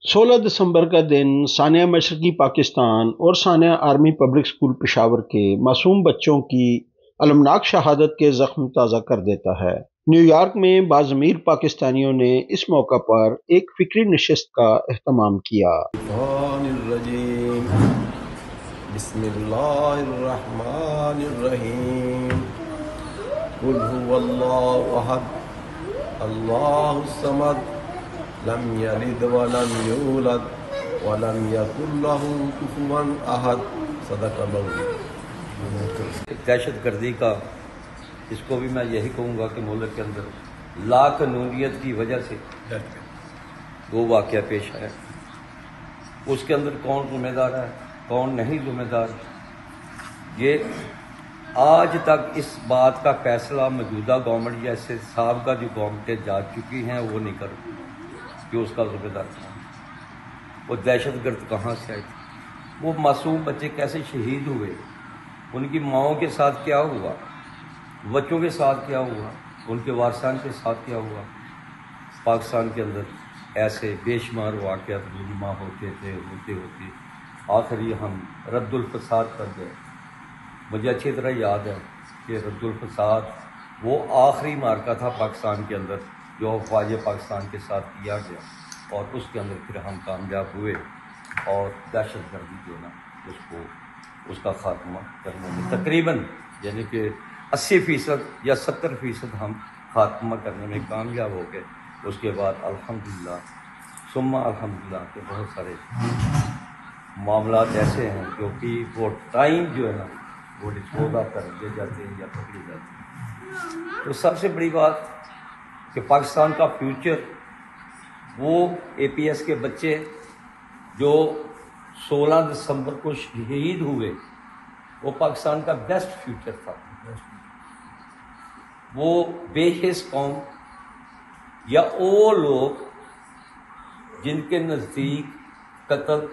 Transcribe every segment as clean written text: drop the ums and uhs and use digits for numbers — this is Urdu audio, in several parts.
16 دسمبر کا دن ثانیہ مشرقی پاکستان اور ثانیہ آرمی پبلک اسکول پشاور کے معصوم بچوں کی المناک شہادت کے زخم تازہ کر دیتا ہے۔ نیو یارک میں باضمیر پاکستانیوں نے اس موقع پر ایک فکری نشست کا اہتمام کیا۔ بسم اللہ الرحمن الرحیم قل هو اللہ احد اللہ الصمد لم یلد ولم یولد ولم یکن له کفوا احد صدق اللہ۔ دہشت گردی کا اس کو بھی میں یہی کہوں گا کہ ملک کے اندر لا قانونیت کی وجہ سے وہ واقعہ پیش آیا، اس کے اندر کون ذمہ دار ہے کون نہیں ذمہ دار، یہ آج تک اس بات کا فیصلہ موجودہ گورنمنٹ یا اس سے سابقہ جو گورنمنٹیں جا چکی ہیں وہ نہیں کر کہ اس کا ذمہ دار تھا۔ وہ دہشت گرد کہاں سے آئی تھی، وہ معصوم بچے کیسے شہید ہوئے، ان کی ماؤں کے ساتھ کیا ہوا، بچوں کے ساتھ کیا ہوا، ان کے وارثان کے ساتھ کیا ہوا۔ پاکستان کے اندر ایسے بے شمار واقعات رونما ہوتے ہوتے آخری ہم رد الفساد پر گئے۔ مجھے اچھی طرح یاد ہے کہ رد الفساد وہ آخری مارکا تھا پاکستان کے اندر جو افواج پاکستان کے ساتھ کیا گیا، اور اس کے اندر پھر ہم کامیاب ہوئے اور دہشت گردی جو نا اس کا خاتمہ کرنے میں تقریباً یعنی کہ 80% یا 70% ہم خاتمہ کرنے میں کامیاب ہو گئے۔ اس کے بعد الحمدللہ ثم الحمدللہ کے بہت سارے معاملات ایسے ہیں جو کہ وہ ٹائم جو ہے نا وہ ڈسپوز آف کر دیے جاتے ہیں یا پکڑے جاتے ہیں۔ تو سب سے بڑی بات کہ پاکستان کا فیوچر وہ اے پی ایس کے بچے جو 16 دسمبر کو شہید ہوئے، وہ پاکستان کا بیسٹ فیوچر تھا۔ وہ بے حس قوم یا وہ لوگ جن کے نزدیک قتل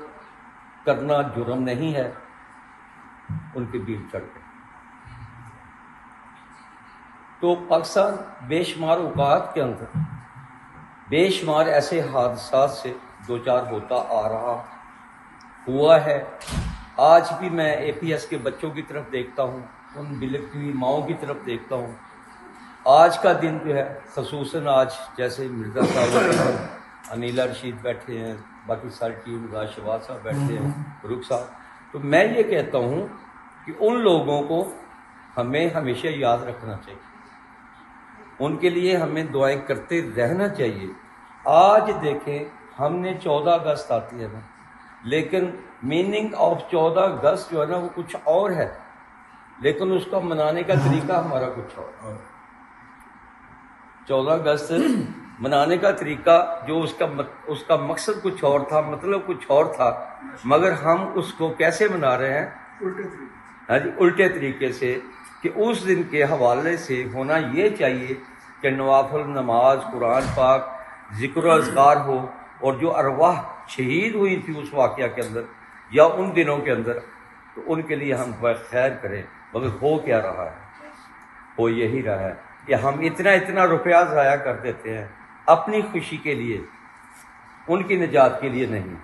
کرنا جرم نہیں ہے، ان کے بیڑ چڑھ گئے۔ تو پاکستان بے شمار اوقات کے اندر بے شمار ایسے حادثات سے دوچار ہوتا آ رہا ہوا ہے۔ آج بھی میں اے پی ایس کے بچوں کی طرف دیکھتا ہوں، ان بلکتی ہوئی ماؤں کی طرف دیکھتا ہوں۔ آج کا دن جو ہے خصوصاً آج جیسے مرزا صاحب انیلا رشید بیٹھے ہیں، باقی ساری ٹیم راز شہباز صاحب بیٹھے ہیں، فاروق صاحب، تو میں یہ کہتا ہوں کہ ان لوگوں کو ہمیں ہمیشہ یاد رکھنا چاہیے، ان کے لیے ہمیں دعائیں کرتے رہنا چاہیے۔ آج دیکھیں ہم نے 14 اگست آتی ہے نا، لیکن میننگ آف 14 اگست جو ہے نا وہ کچھ اور ہے، لیکن اس کا منانے کا طریقہ ہمارا کچھ اور۔ 14 اگست منانے کا طریقہ جو اس کا مقصد کچھ اور تھا، مطلب کچھ اور تھا، مگر ہم اس کو کیسے منا رہے ہیں؟ الٹے طریقے سے، کہ اس دن کے حوالے سے ہونا یہ چاہیے کہ نوافل نماز، قرآن پاک، ذکر و اذکار ہو، اور جو ارواح شہید ہوئی تھی اس واقعہ کے اندر یا ان دنوں کے اندر، تو ان کے لیے ہم خیر کریں۔ مگر ہو کیا رہا ہے؟ ہو یہی رہا ہے کہ ہم اتنا روپیہ ضائع کر دیتے ہیں اپنی خوشی کے لیے، ان کی نجات کے لیے نہیں۔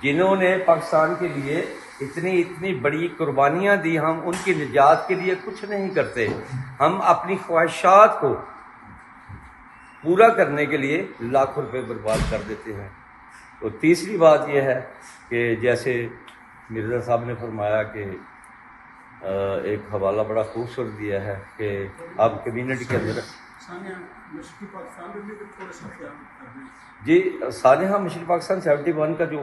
جنہوں نے پاکستان کے لیے اتنی بڑی قربانیاں دی، ہم ان کی نجات کے لیے کچھ نہیں کرتے، ہم اپنی خواہشات کو پورا کرنے کے لیے لاکھوں روپے برباد کر دیتے ہیں۔ تو تیسری بات یہ ہے کہ جیسے مرزا صاحب نے فرمایا کہ ایک حوالہ بڑا خوبصورت دیا ہے کہ آپ کمیونٹی کے اندر جی سانحہ مشرقی پاکستان 71 کا جو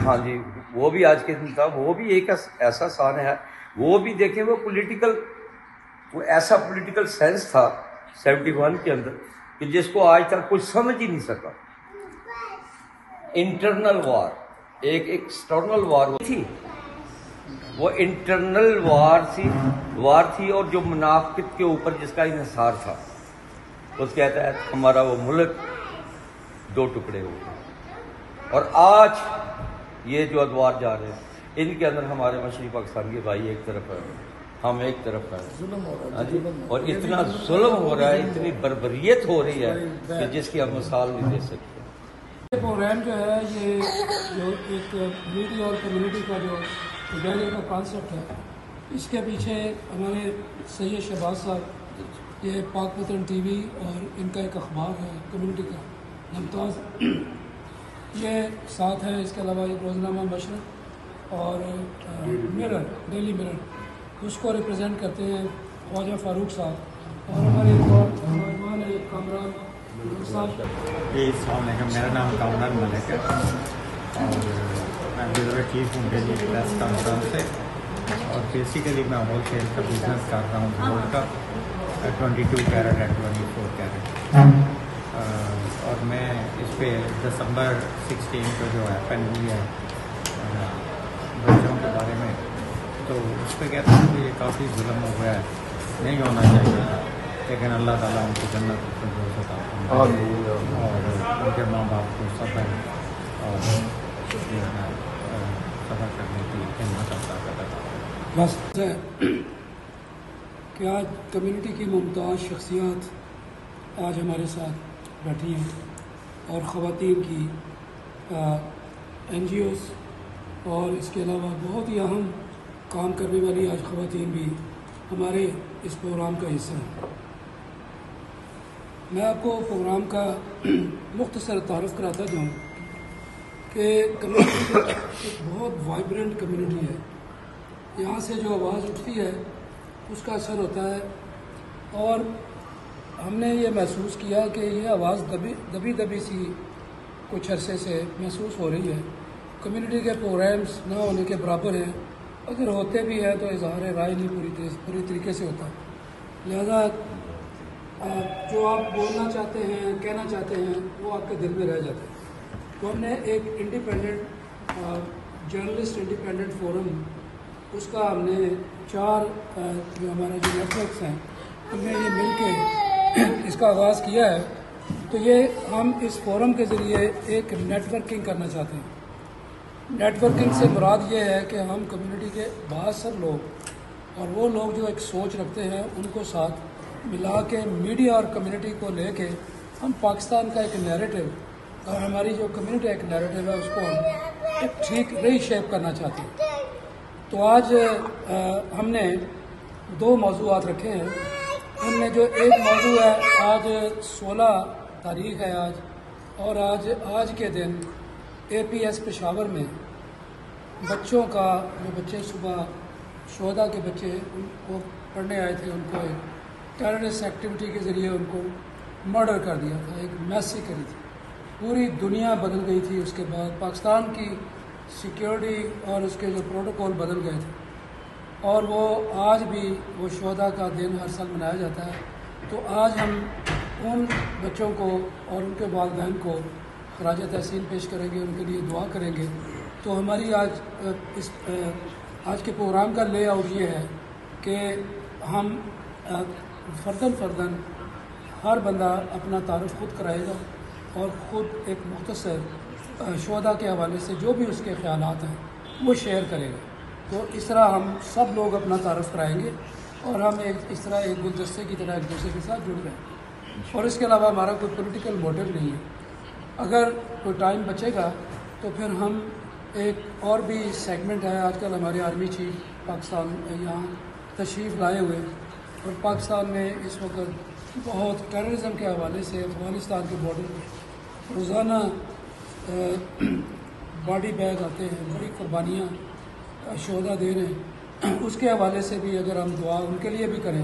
ہاں جی وہ بھی آج کے دن تھا، وہ بھی ایک ایسا سانحہ ہے، وہ بھی دیکھیں وہ ایسا پولیٹیکل سینس تھا 71 کے اندر کہ جس کو آج تک کوئی سمجھ ہی نہیں سکا۔ انٹرنل وار، ایک ایکسٹرنل وار تھی، وہ انٹرنل وار تھی، اور جو منافقت کے اوپر جس کا انحصار تھا، اس کے تحت ہمارا وہ ملک 2 ٹکڑے ہو گئے۔ اور آج یہ جو ادوار جا رہے ہیں ان کے اندر ہمارے مشرقی پاکستان کے بھائی ایک طرف ہے، ہم ایک طرف ہیں، اور اتنا ظلم ہو رہا ہے، اتنی بربریت ہو رہی ہے کہ جس کی ہم مثال نہیں دے سکتے۔ یہ پروگرام جو ہے یہ جو ایک میڈیا اور کمیونٹی کا جو ٹوگیدر کا کانسیپٹ ہے، اس کے پیچھے ہمارے سید شہباز صاحب، یہ پاک وطن ٹی وی اور ان کا ایک اخبار ہے کمیونٹی کا ممتاز، یہ ساتھ ہیں. اس کے علاوہ ایک روزنامہ مشرق اور مرر، ڈیلی مرر، اس کو ریپرزینٹ کرتے ہیں خواجہ فاروق صاحب، اور ہمارے ایک اور مہمان ہے کامران صاحب. جی السلام علیکم، میرا نام کامران ملک ہے اور میں بیورو چیف ہوں ڈیلی پریس کانفرنس سے، اور بیسیکلی میں ہول سیل کا بزنس کر رہا ہوں گولڈ کا 22 کیرٹ اینڈ 24 کیرٹ، اور میں اس پہ دسمبر 16 کو جو ہیپن ہوئی ہے بچوں کے بارے میں، تو اس پہ کہتا ہوں کہ یہ کافی ظلم ہو گیا ہے، نہیں ہونا چاہیے، لیکن اللہ تعالیٰ ان کی جنت الفردوس عطا فرمائے اور ان کے ماں باپ کو صبر اور جو ہے صبر کرنے کی ہمت عطا کرے. بس کہ آج کمیونٹی کی ممتاز شخصیات آج ہمارے ساتھ بیٹھی ہیں، اور خواتین کی این جی اوز اور اس کے علاوہ بہت ہی اہم کام کرنے والی آج خواتین بھی ہمارے اس پروگرام کا حصہ ہیں. میں آپ کو پروگرام کا مختصر تعارف کراتا جاؤں کہ کمیونٹی ایک بہت وائبرنٹ کمیونٹی ہے. یہاں سے جو آواز اٹھتی ہے اس کا اثر ہوتا ہے، اور ہم نے یہ محسوس کیا کہ یہ آواز دبی سی کچھ عرصے سے محسوس ہو رہی ہے. کمیونٹی کے پروگرامز نہ ہونے کے برابر ہیں، اگر ہوتے بھی ہیں تو اظہار رائے نہیں پوری طریقے سے ہوتا. لہذا جو آپ بولنا چاہتے ہیں، کہنا چاہتے ہیں، وہ آپ کے دل میں رہ جاتے ہیں. تو ہم نے ایک انڈیپینڈنٹ جرنلسٹ انڈیپینڈنٹ فورم، اس کا ہم نے 4 جو ہمارا جو نیٹ ورکس ہیں ہم نے یہ مل کے اس کا آغاز کیا ہے. تو یہ ہم اس فورم کے ذریعے ایک نیٹ ورکنگ کرنا چاہتے ہیں. نیٹ ورکنگ سے مراد یہ ہے کہ ہم کمیونٹی کے بہت سارے لوگ اور وہ لوگ جو ایک سوچ رکھتے ہیں ان کو ساتھ ملا کے میڈیا اور کمیونٹی کو لے کے ہم پاکستان کا ایک نیریٹو اور ہماری جو کمیونٹی ایک نیریٹو ہے اس کو ہم ایک ٹھیک ری شیپ کرنا چاہتے ہیں. تو آج ہم نے 2 موضوعات رکھے ہیں. ہم نے جو ایک موضوع ہے، آج 16 تاریخ ہے آج، اور آج کے دن اے پی ایس پشاور میں بچوں کا، جو بچے صبح شہداء کے بچے ان کو پڑھنے آئے تھے، ان کو ایک ٹیررسٹ ایکٹیویٹی کے ذریعے ان کو مرڈر کر دیا تھا، ایک میسی کری تھی. پوری دنیا بدل گئی تھی. اس کے بعد پاکستان کی سیکیورٹی اور اس کے جو پروٹوکول بدل گئے تھے، اور وہ آج بھی وہ شہداء کا دن ہر سال منایا جاتا ہے. تو آج ہم ان بچوں کو اور ان کے والدین کو خراج تحسین پیش کریں گے، ان کے لیے دعا کریں گے. تو ہماری آج کے پروگرام کا لے آؤٹ یہ ہے کہ ہم فرداً ہر بندہ اپنا تعارف خود کرائے گا اور خود ایک مختصر شہداء کے حوالے سے جو بھی اس کے خیالات ہیں وہ شیئر کرے گا. تو اس طرح ہم سب لوگ اپنا تعارف کرائیں گے اور ہم اس طرح ایک گلدستے کی طرح ایک دوسرے کے ساتھ جڑ رہے ہیں. اور اس کے علاوہ ہمارا کوئی پولیٹیکل موٹیو نہیں ہے. اگر کوئی ٹائم بچے گا تو پھر ہم ایک اور بھی سیگمنٹ ہے. آج کل ہمارے آرمی چیف پاکستان یہاں تشریف لائے ہوئے، اور پاکستان میں اس وقت بہت ٹیررزم کے حوالے سے افغانستان کے بارڈر پر روزانہ باڈی بیگ آتے ہیں، بڑی قربانیاں شہداء دے رہے ہیں. اس کے حوالے سے بھی اگر ہم دعا ان کے لیے بھی کریں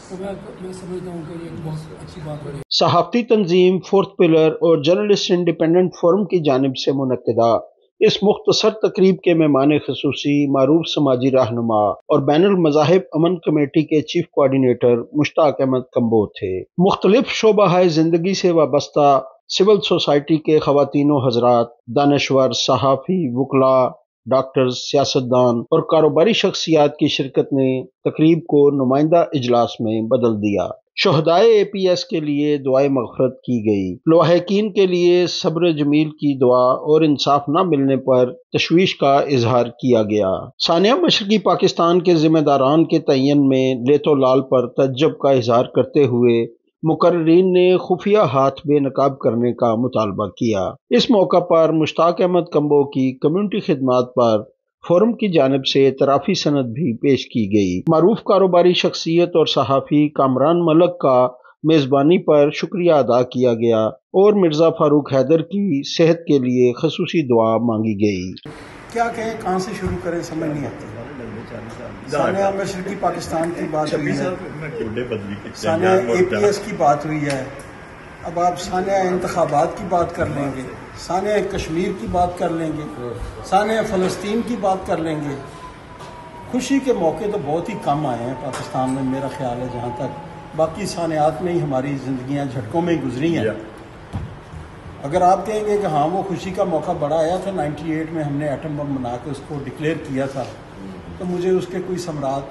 تو میں سمجھتا ہوں کہ یہ ایک بہت اچھی بات ہوگی. صحافتی تنظیم 4th پلر اور جرنلسٹ انڈیپینڈنٹ فورم کی جانب سے منعقدہ اس مختصر تقریب کے مہمان خصوصی معروف سماجی رہنما اور بین المذاہب امن کمیٹی کے چیف کوآرڈینیٹر مشتاق احمد کمبو تھے. مختلف شعبہ زندگی سے وابستہ سول سوسائٹی کے خواتین و حضرات، دانشور، صحافی، وکلاء، ڈاکٹرز، سیاستدان اور کاروباری شخصیات کی شرکت نے تقریب کو نمائندہ اجلاس میں بدل دیا. شہدائے اے پی ایس کے لیے دعائے مغفرت کی گئی. لواحقین کے لیے صبر جمیل کی دعا اور انصاف نہ ملنے پر تشویش کا اظہار کیا گیا. ثانیہ مشرقی پاکستان کے ذمہ داران کے تعین میں لیت و لال پر تعجب کا اظہار کرتے ہوئے مقررین نے خفیہ ہاتھ بے نقاب کرنے کا مطالبہ کیا۔ اس موقع پر مشتاق احمد کمبو کی کمیونٹی خدمات پر فورم کی جانب سے اعترافی سند بھی پیش کی گئی۔ معروف کاروباری شخصیت اور صحافی کامران ملک کا میزبانی پر شکریہ ادا کیا گیا اور مرزا فاروق حیدر کی صحت کے لیے خصوصی دعا مانگی گئی۔ کیا کہیں، کہاں سے شروع کریں سمجھ نہیں آتی۔ ثانیہ مشرقی پاکستان کی بات ہوئی ہے، ثانیہ اے پی ایس کی بات ہوئی ہے، اب آپ ثانیہ انتخابات کی بات کر لیں گے، ثانیہ کشمیر کی بات کر لیں گے، ثانیہ فلسطین کی بات کر لیں گے۔ خوشی کے موقع تو بہت ہی کم آئے ہیں پاکستان میں، میرا خیال ہے، جہاں تک باقی ثانیات میں ہی ہماری زندگیاں جھٹکوں میں ہی گزری ہیں۔ اگر آپ کہیں گے کہ ہاں وہ خوشی کا موقع بڑا آیا تھا 98 میں، ہم نے ایٹم بم بنا کے اس کو ڈکلیئر کیا تھا، تو مجھے اس کے کوئی ثمرات،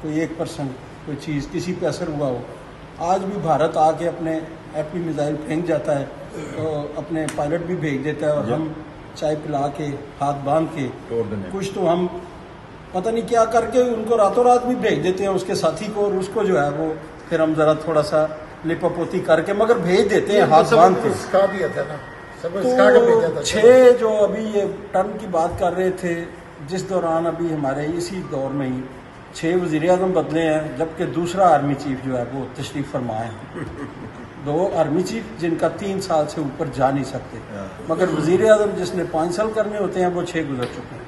کوئی 1% کوئی چیز کسی پہ اثر ہوا ہو۔ آج بھی بھارت آ کے اپنے ایپی میزائل پھینک جاتا ہے تو اپنے پائلٹ بھی بھیج دیتا ہے، اور ہم چائے پلا کے ہاتھ باندھ کے کچھ تو ہم پتہ نہیں کیا کر کے ان کو راتوں رات بھی بھیج دیتے ہیں اس کے ساتھی کو، اور اس کو جو ہے وہ پھر ہم ذرا تھوڑا سا لپا پوتی کر کے مگر بھیج دیتے ہیں ہاتھ باندھ کے۔ تو 6 جو ابھی یہ ٹرم کی بات کر رہے تھے، جس دوران ابھی ہمارے اسی دور میں ہی 6 وزیر اعظم بدلے ہیں، جبکہ دوسرا آرمی چیف جو ہے وہ تشریف فرما ہے۔ 2 آرمی چیف جن کا 3 سال سے اوپر جا نہیں سکتے، مگر وزیر اعظم جس نے 5 سال کرنے ہوتے ہیں وہ 6 گزر چکے ہیں۔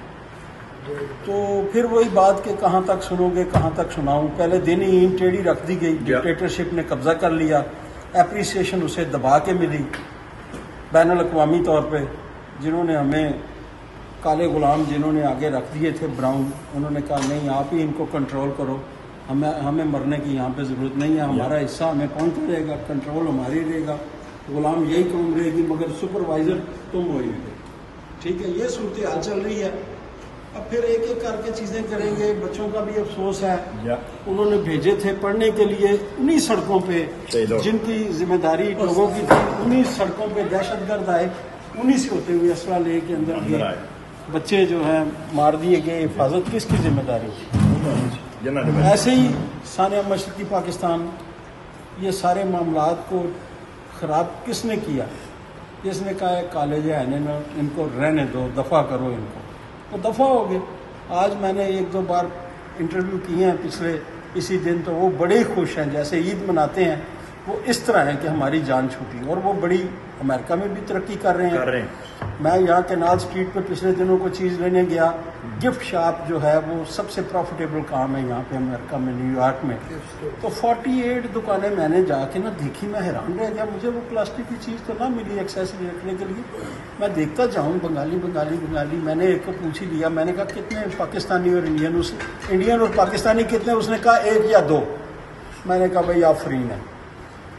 تو پھر وہی بات کہ کہاں تک سنو گے، کہاں تک سناؤں۔ پہلے دن ہی اینٹ ٹیڑھی رکھ دی گئی، ڈکٹیٹرشپ نے قبضہ کر لیا، اپریسیشن اسے دبا کے ملی بین الاقوامی طور پہ۔ جنہوں نے ہمیں کالے غلام جنہوں نے آگے رکھ دیے تھے براؤن، انہوں نے کہا نہیں آپ ہی ان کو کنٹرول کرو، ہمیں مرنے کی یہاں پہ ضرورت نہیں ہے، ہمارا حصہ ہمیں پہنچتا رہے گا، کنٹرول ہماری رہے گا، غلام یہی قوم رہے گی، مگر سپروائزر تم ہوئے گے۔ ٹھیک ہے، یہ صورتحال چل رہی ہے۔ اب پھر ایک ایک کر کے چیزیں کریں گے۔ بچوں کا بھی افسوس ہے، انہوں نے بھیجے تھے پڑھنے کے لیے انہی سڑکوں پہ جن کی ذمہ داری لوگوں کی تھی، انہی سڑکوں پہ دہشت گرد آئے، انہی سے ہوتے ہوئے اسلحہ لے کے اندر گئے، بچے جو ہیں مار دیے گئے۔ حفاظت کس کی ذمہ داری تھی؟ ایسے ہی ثانیہ مشرقی پاکستان، یہ سارے معاملات کو خراب کس نے کیا؟ جس نے کہا ہے کالج ہے ان کو رہنے دو، دفع کرو ان کو، تو دفع ہو گئے۔ آج میں نے 1-2 بار انٹرویو کیے ہیں پچھلے اسی دن، تو وہ بڑے خوش ہیں، جیسے عید مناتے ہیں، وہ اس طرح ہے کہ ہماری جان چھوٹی، اور وہ بڑی امریکہ میں بھی ترقی کر رہے ہیں۔ میں یہاں کینال اسٹریٹ پہ پچھلے دنوں کو چیز لینے گیا، گفٹ شاپ جو ہے وہ سب سے پروفیٹیبل کام ہے یہاں پہ امریکہ میں، نیو یارک میں، تو 48 دکانیں میں نے جا کے دیکھی، میں حیران رہ گیا، مجھے وہ پلاسٹک کی چیز تو نہ ملی ایکسیسری رکھنے کے لیے۔ میں دیکھتا جاؤں بنگالی، میں نے ایک کو پوچھ ہی لیا، میں نے کہا کتنے پاکستانی اور انڈین اور پاکستانی کتنے؟ اس نے کہا 1 یا 2۔ میں نے کہا بھائی آپ فری ہیں،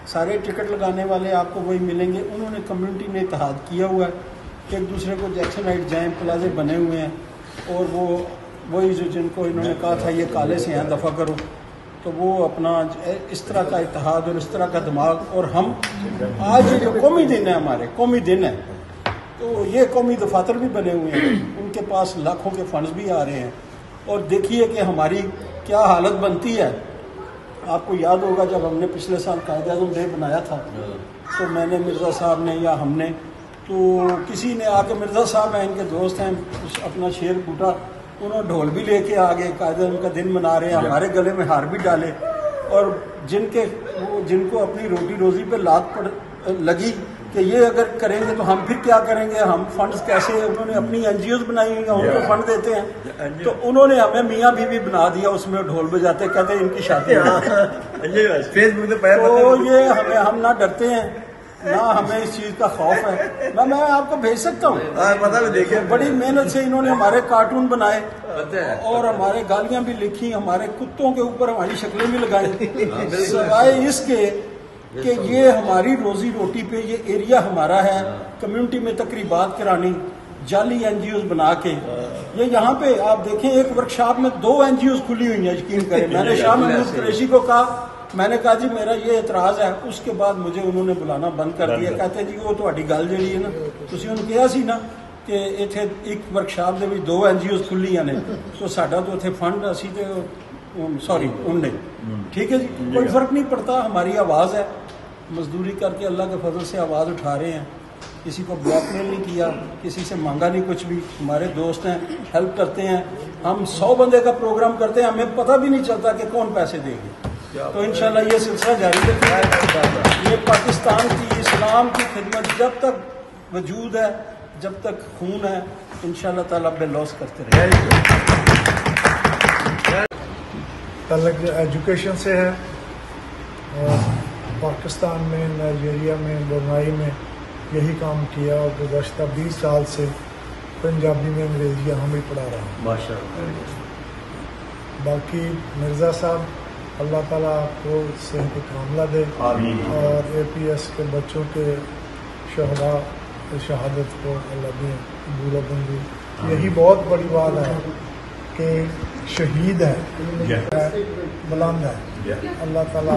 سارے ٹکٹ لگانے والے آپ کو وہی ملیں گے۔ انہوں نے کمیونٹی نے اتحاد کیا ہوا ہے، ایک دوسرے کو جیکسن ہائٹ جائیں، پلازے بنے ہوئے ہیں، اور وہی جو جن کو انہوں نے کہا تھا یہ کالے سے ہیں دفع کرو، تو وہ اپنا اس طرح کا اتحاد اور اس طرح کا دماغ۔ اور ہم آج جو قومی دن ہے، ہمارے قومی دن ہے، تو یہ قومی دفاتر بھی بنے ہوئے ہیں، ان کے پاس لاکھوں کے فنڈز بھی آ رہے ہیں، اور دیکھیے کہ ہماری کیا حالت بنتی ہے۔ آپ کو یاد ہوگا جب ہم نے پچھلے سال قائد اعظم ڈے بنایا تھا، تو میں نے مرزا صاحب نے یا ہم نے، تو کسی نے آ کے، مرزا صاحب ہیں ان کے دوست ہیں، اپنا شیر کوٹا، انہوں ڈھول بھی لے کے آ گئے، قائد اعظم کا دن منا رہے ہیں، ہمارے گلے میں ہار بھی ڈالے، اور جن کو اپنی روٹی روزی پہ لات لگی کہ یہ اگر کریں گے تو ہم پھر کیا کریں گے، ہم فنڈز کیسے، انہوں نے اپنی NGOs بنائی ہوئی ہیں، ان کو فنڈ دیتے ہیں، تو انہوں نے ہمیں میاں بیوی بنا دیا، اس میں ڈھول بجاتے، کہتے ہیں ان کی شادی ہے۔ تو یہ ہم نہ ڈرتے ہیں، نہ ہمیں اس چیز کا خوف ہے۔ میں آپ کو بھیج سکتا ہوں، بڑی محنت سے انہوں نے ہمارے کارٹون بنائے اور ہمارے گالیاں بھی لکھی، ہمارے کتوں کے اوپر ہماری شکلیں بھی لگائی، سوائے اس کے کہ یہ ہماری روزی روٹی پہ یہ ایریا ہمارا ہے، کمیونٹی میں تقریبات کرانی، جعلی NGOs بنا کے۔ یہ یہاں پہ آپ دیکھیں، ایک ورکشاپ میں 2 NGOs کھلی ہوئی ہیں، یقین کریں۔ میں نے شاہ محمود قریشی کو کہا، میں نے کہا جی میرا یہ اعتراض ہے، اس کے بعد مجھے انہوں نے بلانا بند کر دیا، کہتے جی وہ تہاڈی گل جڑی ہے نا، تسی انہوں کہا سی نا کہ اتنے ایک ورکشاپ دے بھی 2 NGOs کھلیاں نے، تو ساڈا تو اتنے فنڈ اسی تے سوری ان نے. ٹھیک ہے جی, کوئی فرق نہیں پڑتا, ہماری آواز ہے, مزدوری کر کے اللہ کے فضل سے آواز اٹھا رہے ہیں, کسی کو بلیک میل نہیں کیا, کسی سے مانگا نہیں کچھ بھی. ہمارے دوست ہیں, ہیلپ کرتے ہیں. ہم 100 بندے کا پروگرام کرتے ہیں, ہمیں پتہ بھی نہیں چلتا کہ کون پیسے دے گے. تو انشاءاللہ یہ سلسلہ جاری ہے. یہ پاکستان کی اسلام کی خدمت جب تک وجود ہے, جب تک خون ہے, انشاءاللہ تعالیٰ بے لوس کرتے رہے. تعلق ایجوکیشن سے ہے, اور پاکستان میں, نائجیریا میں, برنائی میں یہی کام کیا, اور گزشتہ 20 سال سے پنجابی میں انگریزی یہاں بھی پڑھا رہا ہوں. ماشاءاللہ. باقی مرزا صاحب اللہ تعالیٰ آپ کو صحت کاملہ دے, اور اے پی ایس کے بچوں کے شہداء شہادت کو اللہ دے قبول و منظور. یہی بہت بڑی بات ہے کہ شہید ہے, بلند ہے. اللہ تعالیٰ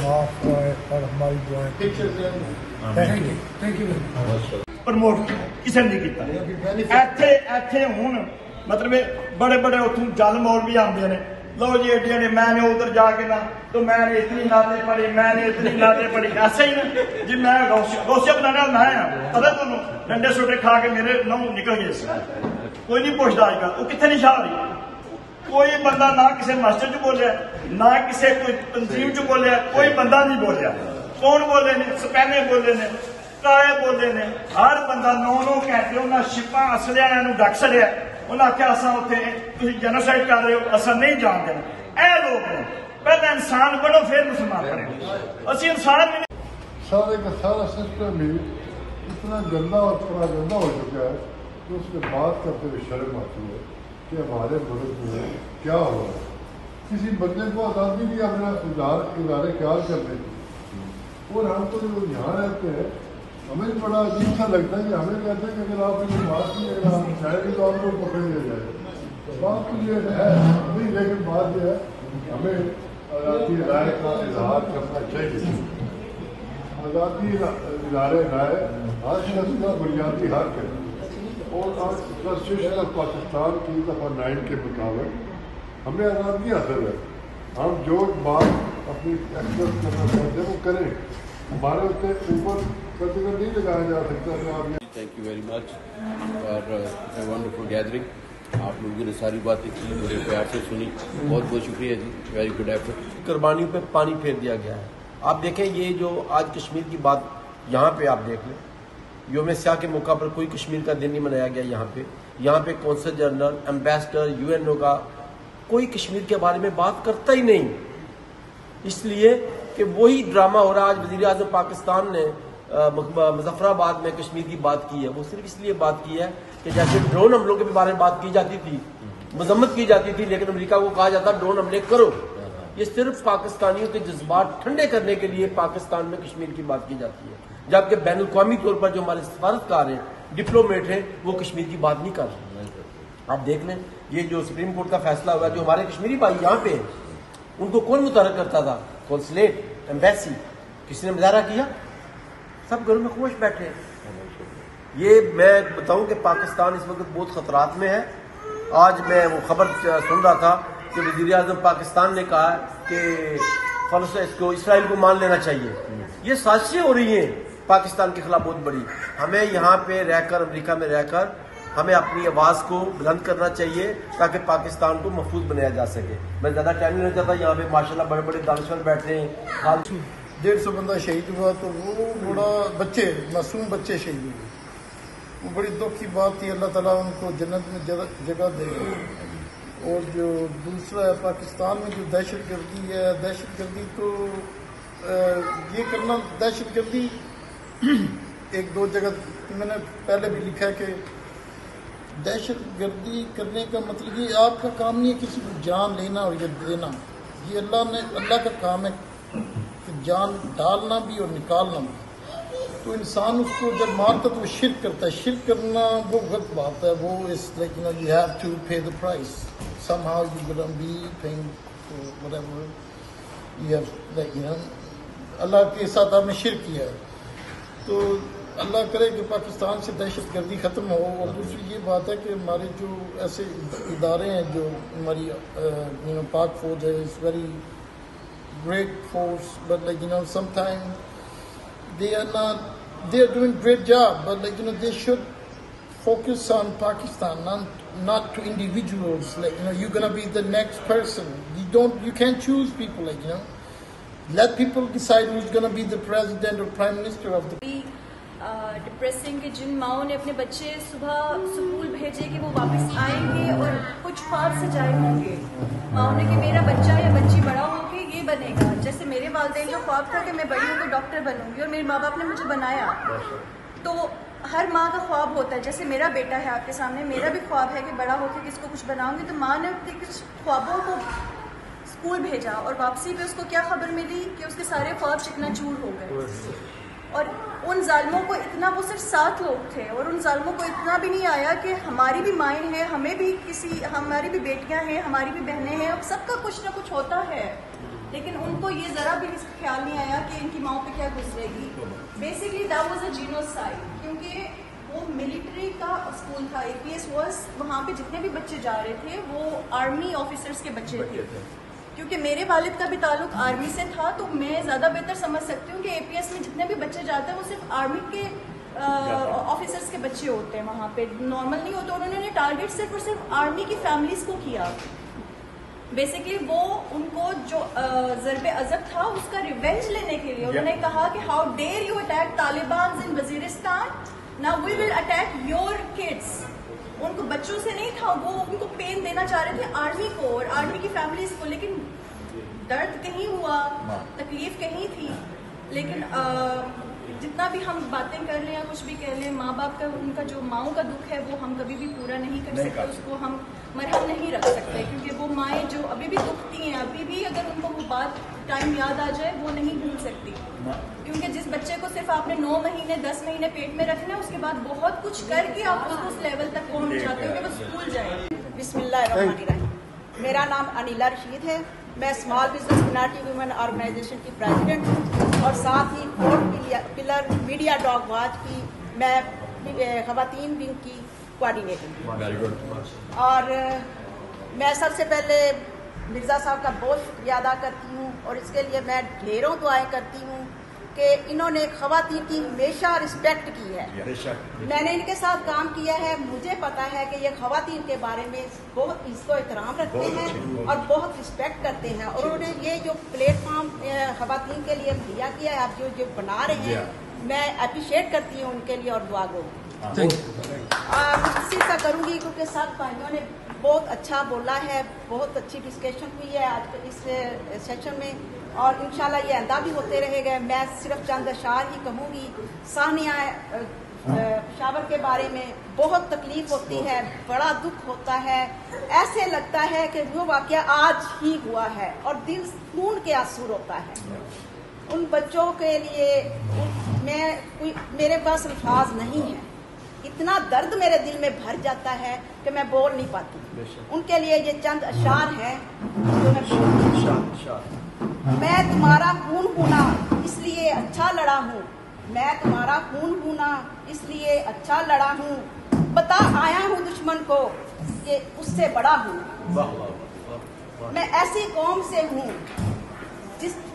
معاف کرے اور ہماری دعائیں. Thank you. پرموٹ کسی نے نہیں کیتا. ایتھے ہن مطلب بڑے بڑے اتوں جل مول بھی آتے ہیں, لو جی ایڈیا نے, میں نے ادھر جا کے نا تو میں نے اتنی نعتیں پڑھی, میں نے اتنی نعتیں پڑھی. ایسا ہی نا جی, میں غوثیہ بنانے والا میں ہاں, پتہ تمہیں ڈنڈے سوٹے کھا کے میرے نو نکل گئے. کوئی نہیں پوچھتا اج کل, وہ کتنے نشا رہی. کوئی بندہ نہ کسی مسجد چ بولیا, نہ کسی کوئی تنظیم چ بولیا, کوئی بندہ نہیں بولیا. کون بولے نے؟ سپینے بولے نے, کائے بولے نے. ہر بندہ 9 گھنٹے انہیں شپا اصلیا ڈک چڑیا. انہیں آخیا اصا اتنے تھی جینوسائڈ کر رہے ہو, اصا نہیں جانتے. اے لوگ نے پہلے انسان بنو پھر مسلمان بنو. اسی انسان بھی سارے کا سارا سسٹم ہی اتنا گندا اور گندا ہو چکا ہے کہ اس میں بات کرتے ہوئے شرم آتی ہے کہ ہمارے ملک میں کیا ہو رہا ہے. کسی بندے کو آزادی نہیں اپنا ادارے خیال کرنے کی. اور ہم تو جو یہاں رہتے ہیں ہمیں بڑا عجیب سا لگتا ہے کہ ہمیں کہتے ہیں کہ اگر آپ نے بات کی, اگر آپ شاید ہی تو آپ کو پکڑ لیا جائے. بات تو یہ ہے نہیں, لیکن بات یہ ہے ہمیں آزادی رائے کا اظہار کرنا چاہیے. آزادی ادارے رائے ہر شخص کا بنیادی حق ہے. اور آج کانسٹیٹیوشن آف پاکستان کی دفعہ 9 کے مطابق ہمیں آزادی حاصل ہے. ہم جو بات اپنی ایکسپریس کرنا چاہتے ہیں وہ کریں. ہمارے اوپر پرٹیکل نہیں لگایا جا سکتا کہ آپ. Thank you very much for wonderful gathering. آپ لوگوں نے ساری باتیں کی, مجھے پیار سے سنی, بہت بہت شکریہ جی. Very good effort. قربانیوں پہ پانی پھیر دیا گیا ہے. آپ دیکھیں یہ جو آج کشمیر کی بات یہاں پہ آپ دیکھ لیں, یوم سیاہ کے موقع پر کوئی کشمیر کا دن نہیں منایا گیا. یہاں پہ کونسل جنرل, ایمبیسڈر, UNO کا کوئی کشمیر کے بارے میں بات کرتا ہی نہیں. اس لیے کہ وہی ڈرامہ ہو رہا. آج وزیر اعظم پاکستان نے مظفر آباد میں کشمیر کی بات کی ہے. وہ صرف اس لیے بات کی ہے کہ جیسے ڈرون حملوں کے بارے میں بات کی جاتی تھی, مذمت کی جاتی تھی, لیکن امریکہ کو کہا جاتا ڈرون حملے کرو. یہ صرف پاکستانیوں کے جذبات ٹھنڈے کرنے کے لیے پاکستان میں کشمیر کی بات کی جاتی ہے, جبکہ بین الاقوامی طور پر جو ہمارے سفارتکار ہیں, ڈپلومیٹ ہیں, وہ کشمیر کی بات نہیں کر رہے. آپ دیکھ لیں یہ جو سپریم کورٹ کا فیصلہ ہوا, جو ہمارے کشمیری بھائی یہاں پہ ہیں, ان کو کون متحرک کرتا تھا؟ Consulate, embassy. کسی نے مظاہرہ کیا؟ سب گھروں میں خوش بیٹھے ہیں. یہ میں بتاؤں کہ پاکستان اس وقت بہت خطرات میں ہے. آج میں وہ خبر سن رہا تھا کہ وزیر اعظم پاکستان نے کہا کہ اسرائیل کو مان لینا چاہیے. یہ سازشیں ہو رہی ہیں پاکستان کے خلاف بہت بڑی. ہمیں یہاں پہ رہ کر, امریکہ میں رہ کر, ہمیں اپنی آواز کو بلند کرنا چاہیے تاکہ پاکستان کو محفوظ بنایا جا سکے. میں زیادہ ٹائم نہیں رہتا تھا. یہاں پہ ماشاءاللہ بڑے بڑے دانشور بیٹھے ہیں. 150 بندہ شہید ہوا تو وہ بڑا بچے, معصوم بچے شہید ہوئے. وہ بڑی دکھ کی بات تھی. اللہ تعالیٰ ان کو جنت میں جگہ دے گا. اور جو دوسرا ہے پاکستان میں جو دہشت گردی ہے, دہشت گردی تو یہ کرنا, دہشت گردی 1-2 جگہ میں نے پہلے بھی لکھا ہے کہ دہشت گردی کرنے کا مطلب یہ آپ کا کام نہیں ہے کسی کو جان لینا اور یہ دینا. یہ اللہ کا کام ہے کہ جان ڈالنا بھی اور نکالنا بھی. تو انسان اس کو جب مارتا تو وہ شرک کرتا ہے. شرک کرنا وہ غلط بات ہے. وہ اس like you have to pay the price. Somehow you gonna be paying whatever you have, like اللہ کے ساتھ آپ نے شرک کیا ہے. تو اللہ کرے کہ پاکستان سے دہشت گردی ختم ہو. اور دوسری یہ بات ہے کہ ہمارے جو ایسے ادارے ہیں جو ہماری پاک فوج ہے, it's very great force, but like some time they are doing great job, but like they should focus on Pakistan, not to individuals. Like you're gonna be the next person. You can't choose people. Like let people decide who's gonna be the president or prime minister of the. Depressing کہ جن ماؤں نے اپنے بچے صبح اسکول بھیجے کہ وہ واپس آئیں گے اور کچھ خواب سجائے ہوں گے ماؤں نے کہ میرا بچہ یا بچی بڑا ہو کے یہ بنے گا. جیسے میرے والدین کا خواب تھا کہ میں بڑی ہوں تو ڈاکٹر بنوں گی, اور میرے ماں باپ نے مجھے بنایا. تو ہر ماں کا خواب ہوتا ہے. جیسے میرا بیٹا ہے آپ کے سامنے, میرا بھی خواب ہے کہ بڑا ہو کے کس کو کچھ بناؤں گی. تو ماں نے اپنے کچھ خوابوں کو اسکول بھیجا اور واپسی پہ اس کو کیا خبر ملی کہ اس کے سارے خواب چکنا چور ہو گئے. اور ان ظالموں کو اتنا, وہ صرف 7 لوگ تھے, اور ان ظالموں کو اتنا بھی نہیں آیا کہ ہماری بھی مائیں ہیں, ہمیں بھی ہماری بھی بیٹیاں ہیں, ہماری بھی بہنیں ہیں, اب سب کا کچھ نہ کچھ ہوتا ہے. لیکن ان کو یہ ذرا بھی خیال نہیں آیا کہ ان کی ماؤں پہ کیا گزرے گی. Basically that was a genocide, کیونکہ وہ ملٹری کا اسکول تھا. APS واز, وہاں پہ جتنے بھی بچے جا رہے تھے وہ آرمی آفیسرس کے بچے تھے. کیونکہ میرے والد کا بھی تعلق آرمی سے تھا, تو میں زیادہ بہتر سمجھ سکتی ہوں کہ APS میں جتنے بھی بچے جاتے ہیں وہ صرف آرمی کے آفیسرس کے بچے ہوتے ہیں. وہاں پہ نارمل نہیں ہوتے. انہوں نے ٹارگیٹ صرف اور صرف آرمی کی فیملیز کو کیا. بیسکلی وہ ان کو جو ضرب عضب تھا اس کا ریونج لینے کے لیے انہوں نے کہا کہ how dare you attack Taliban in Waziristan, now we will attack your kids. ان کو بچوں سے نہیں تھا, وہ ان کو پین دینا چاہ رہے تھے آرمی کو اور آرمی کی فیملیز کو. لیکن درد کہیں ہوا, تکلیف کہیں تھی. لیکن جتنا بھی ہم باتیں کر لیں یا کچھ بھی کہہ لیں, ماں باپ کا ان کا جو ماؤں کا دکھ ہے وہ ہم کبھی بھی پورا نہیں کر سکتے, اس کو ہم مرہم نہیں رکھ سکتے. کیونکہ وہ مائیں جو ابھی بھی دکھتی ہیں, ابھی بھی اگر ان کو وہ بات ٹائم یاد آ جائے وہ نہیں بھول سکتی. کیونکہ جس بچے کو صرف آپ نے 9 مہینے 10 مہینے پیٹ میں رکھنا ہے, اس کے بعد بہت کچھ کر کے آپ اس کو اس لیول تک پہنچ جاتے ہو کہ وہ اسکول جائیں. بسم اللہ الرحمن الرحیم. میرا نام انیلا رشید ہے. میں small business minority women organisation کی پریزیڈنٹ ہوں, اور ساتھ ہی 4 پلر میڈیا ڈاگ واچ کی میں خواتین ونگ کی کوآرڈینیٹر ہوں. اور میں سب سے پہلے مرزا صاحب کا بہت شکریہ ادا کرتی ہوں, اور اس کے لیے میں ڈھیروں دعائیں کرتی ہوں کہ انہوں نے خواتین کی ہمیشہ رسپیکٹ کی ہے. میں نے ان کے ساتھ کام کیا ہے, مجھے پتا ہے کہ یہ خواتین کے بارے میں بہت عزت و احترام رکھتے ہیں اور بہت رسپیکٹ کرتے ہیں. اور انہوں نے یہ جو پلیٹ فارم خواتین کے لیے مہیا کیا ہے, آپ جو بنا رہے ہیں, میں اپریشیٹ کرتی ہوں ان کے لیے اور دعا گو. اسی طرح کروں گی کیونکہ سب بھائیوں نے بہت اچھا بولا ہے, بہت اچھی ڈسکشن ہوئی ہے آج اس سیشن میں, اور انشاءاللہ یہ آئندہ بھی ہوتے رہے گا. میں صرف چند اشعار ہی کہوں گی. ثانیہ پشاور کے بارے میں بہت تکلیف ہوتی ہے, بڑا دکھ ہوتا ہے, ایسے لگتا ہے کہ وہ واقعہ آج ہی ہوا ہے اور دل خون کے آنسو ہوتا ہے. ان بچوں کے لیے میرے پاس الفاظ نہیں ہیں, اتنا درد میرے دل میں بھر جاتا ہے کہ میں بول نہیں پاتی. ان کے لیے یہ چند اشعار ہیں جو میں تمہارا خون ہونا اس لیے اچھا لڑا ہوں, میں تمہارا خون ہونا اس لیے اچھا لڑا ہوں, بتا آیا ہوں دشمن کو کہ اس سے بڑا ہوں. میں ایسی قوم سے ہوں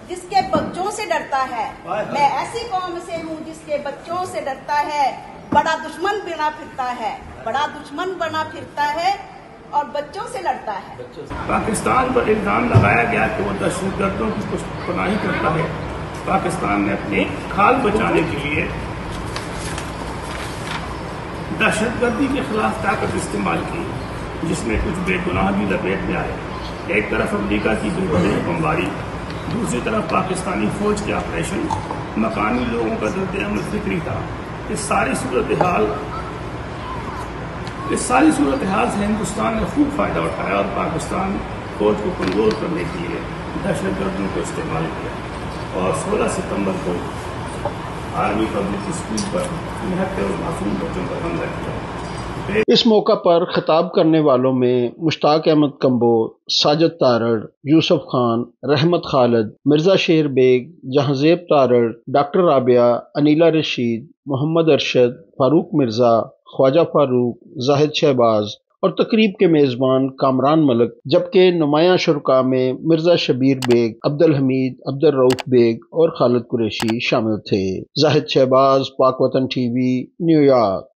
جس کے بچوں سے ڈرتا ہے, میں ایسی قوم سے ہوں جس کے بچوں سے ڈرتا ہے. بڑا دشمن بنا پھرتا ہے, بڑا دشمن بنا پھرتا ہے اور بچوں سے لڑتا ہے. پاکستان پر الزام لگایا گیا کہ وہ دہشت گردوں کی پناہی کرتا ہے. پاکستان نے اپنی کھال بچانے کے لیے دہشت گردی کے خلاف طاقت استعمال کی, جس میں کچھ بے گناہ بھی لپیٹ میں آئے. ایک طرف امریکہ کی بے بمباری, دوسری طرف پاکستانی فوج کے آپریشن, مقامی لوگوں کا رد عمل فکری تھا. اس ساری صورتحال سے ہندوستان نے خوب فائدہ اٹھایا اور پاکستان فوج کو کمزور کرنے کے لیے دہشت گردوں کو استعمال کیا. اور 16 ستمبر کو آرمی پبلک اسکول پر 69 معصوم بچوں پر حملہ کیا. اس موقع پر خطاب کرنے والوں میں مشتاق احمد کمبو، ساجد تارڑ، یوسف خان، رحمت خالد، مرزا شیر بیگ، جہانزیب تارڑ، ڈاکٹر رابعہ، انیلا رشید، محمد ارشد، فاروق مرزا، خواجہ فاروق، زاہد شہباز اور تقریب کے میزبان کامران ملک، جبکہ نمایاں شرکاء میں مرزا شبیر بیگ، عبدالحمید، عبدالرؤف بیگ اور خالد قریشی شامل تھے۔ زاہد شہباز، پاک وطن ٹی وی، نیو یارک۔